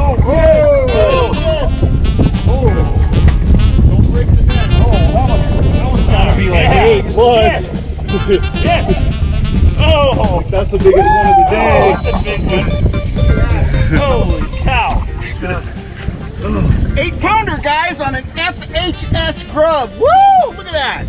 Don't break the net. That was gotta be like 8 plus. Yes. Oh, that's the biggest one of the day. That's a big one. Holy cow. 8-pounder, guys, on an FHS grub. Woo! Look at that.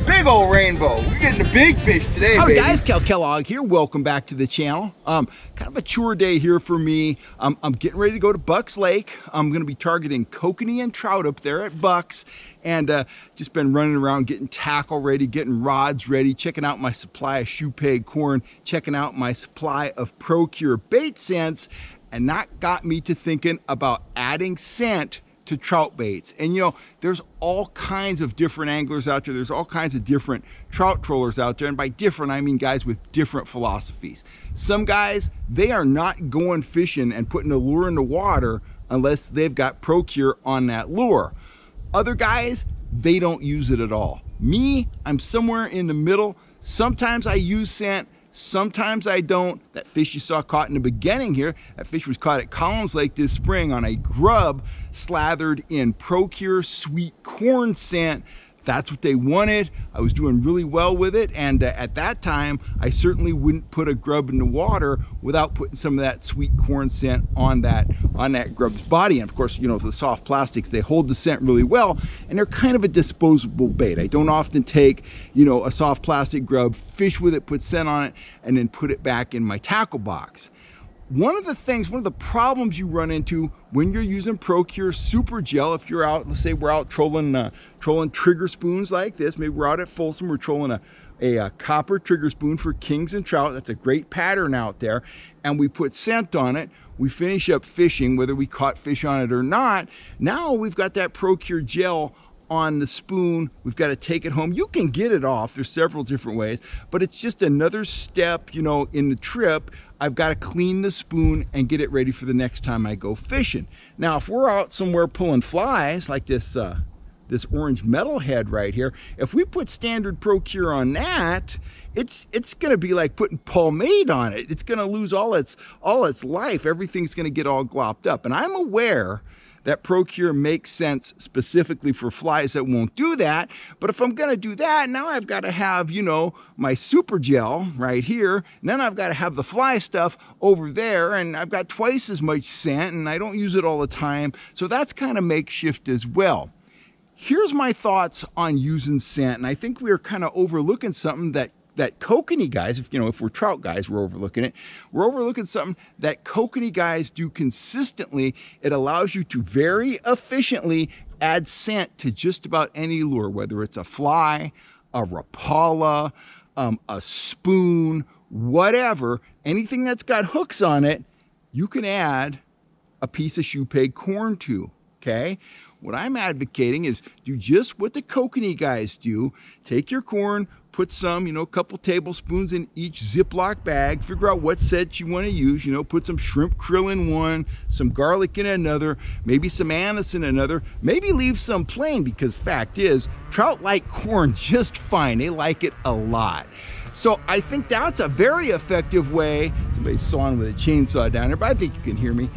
Big old rainbow. We're getting a big fish today, Howdy baby. guys, Cal Kellogg here. Welcome back to the channel. Kind of a chore day here for me. I'm getting ready to go to Bucks Lake. I'm going to be targeting kokanee and trout up there at Bucks, and just been running around getting tackle ready, getting rods ready, checking out my supply of shoe peg corn, checking out my supply of Procure bait scents, and that got me to thinking about adding scent to trout baits. And you know, there's all kinds of different anglers out there. There's all kinds of different trout trollers out there. And by different, I mean guys with different philosophies. Some guys, they are not going fishing and putting a lure in the water unless they've got Procure on that lure. Other guys, they don't use it at all. Me, I'm somewhere in the middle. Sometimes I use scent, sometimes I don't. That fish you saw caught in the beginning here, that fish was caught at Collins Lake this spring on a grub slathered in Procure sweet corn scent. That's what they wanted. I was doing really well with it, and at that time I certainly wouldn't put a grub in the water without putting some of that sweet corn scent on that grub's body. And of course, you know, the soft plastics, they hold the scent really well, and they're kind of a disposable bait. I don't often take, you know, a soft plastic grub, fish with it, put scent on it, and then put it back in my tackle box. One of the problems you run into when you're using Procure Super Gel, if you're out, let's say we're out trolling trigger spoons like this, maybe we're out at Folsom, we're trolling a copper trigger spoon for kings and trout. That's a great pattern out there, and we put scent on it. We finish up fishing, whether we caught fish on it or not. Now we've got that Procure Gel on the spoon. We've got to take it home. You can get it off. There's several different ways, but it's just another step, you know, in the trip. I've got to clean the spoon and get it ready for the next time I go fishing. Now, if we're out somewhere pulling flies like this orange metalhead right here, if we put standard Procure on that, it's going to be like putting pomade on it. It's going to lose all its life. Everything's going to get all glopped up. And I'm aware that Procure makes sense specifically for flies that won't do that. But if I'm gonna do that, now I've gotta have, you know, my Super Gel right here, and then I've gotta have the fly stuff over there, and I've got twice as much scent, and I don't use it all the time. So that's kind of makeshift as well. Here's my thoughts on using scent, and I think we're kind of overlooking something that kokanee guys, if we're trout guys, we're overlooking it. We're overlooking something that kokanee guys do consistently. It allows you to very efficiently add scent to just about any lure, whether it's a fly, a Rapala, a spoon, whatever, anything that's got hooks on it, you can add a piece of shoe peg corn to, okay? What I'm advocating is do just what the kokanee guys do. Take your corn, put some, a couple tablespoons in each Ziploc bag, figure out what scent you want to use, put some shrimp krill in one, some garlic in another, maybe some anise in another, maybe leave some plain, because fact is, trout like corn just fine. They like it a lot. So I think that's a very effective way. Somebody's sawing with a chainsaw down there, but I think you can hear me.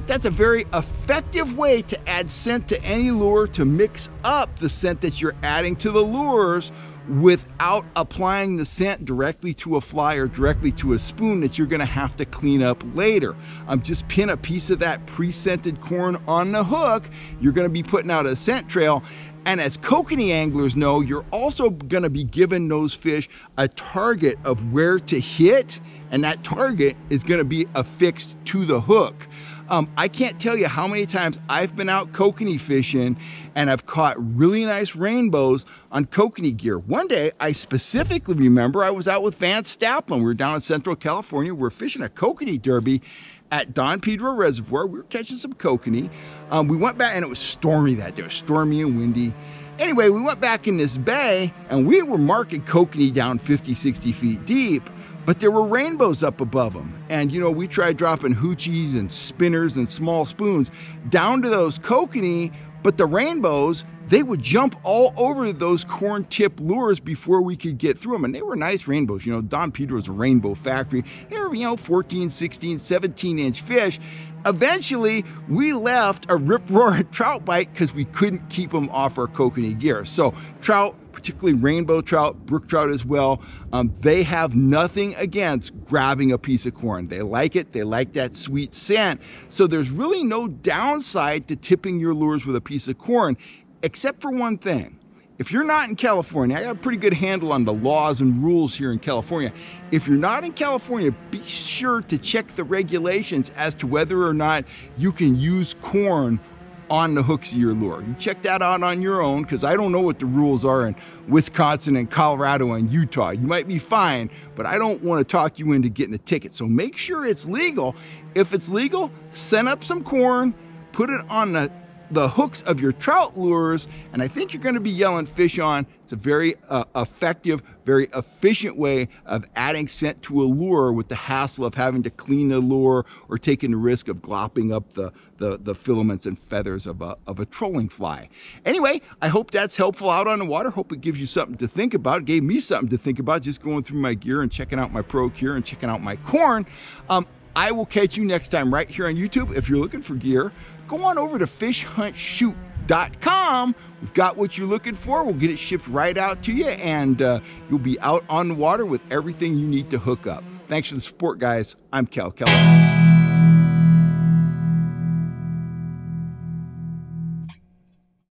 That's a very effective way to add scent to any lure, to mix up the scent that you're adding to the lures without applying the scent directly to a fly or directly to a spoon that you're gonna have to clean up later. Just pin a piece of that pre-scented corn on the hook. You're gonna be putting out a scent trail. And as kokanee anglers know, you're also gonna be giving those fish a target of where to hit, and that target is gonna be affixed to the hook. I can't tell you how many times I've been out kokanee fishing and I've caught really nice rainbows on kokanee gear. One day, I specifically remember I was out with Vance Staplin. We were down in Central California. We were fishing a kokanee derby at Don Pedro Reservoir. We were catching some kokanee. We went back, and it was stormy that day. It was stormy and windy. Anyway, we went back in this bay, and we were marking kokanee down 50, 60 feet deep. But there were rainbows up above them. And we tried dropping hoochies and spinners and small spoons down to those kokanee, but the rainbows, they would jump all over those corn tip lures before we could get through them. And they were nice rainbows. Don Pedro's a rainbow factory. They were, 14, 16, 17 inch fish. Eventually, we left a rip-roaring trout bite because we couldn't keep them off our kokanee gear. So trout, particularly rainbow trout, brook trout as well, they have nothing against grabbing a piece of corn. They like it. They like that sweet scent. So there's really no downside to tipping your lures with a piece of corn, except for one thing. If you're not in California, I got a pretty good handle on the laws and rules here in California. If you're not in California, be sure to check the regulations as to whether or not you can use corn on the hooks of your lure. You check that out on your own, because I don't know what the rules are in Wisconsin and Colorado and Utah. You might be fine, but I don't want to talk you into getting a ticket. So make sure it's legal. If it's legal, send up some corn, put it on the hooks of your trout lures, and I think you're going to be yelling fish on. It's a very effective, very efficient way of adding scent to a lure with the hassle of having to clean the lure or taking the risk of glopping up the filaments and feathers of a trolling fly. Anyway, I hope that's helpful out on the water. Hope it gives you something to think about. It gave me something to think about just going through my gear and checking out my pro gear and checking out my corn. I will catch you next time right here on YouTube. If you're looking for gear, go on over to fishhuntshoot.com. We've got what you're looking for. We'll get it shipped right out to you, and you'll be out on the water with everything you need to hook up. Thanks for the support, guys. I'm Cal Keller.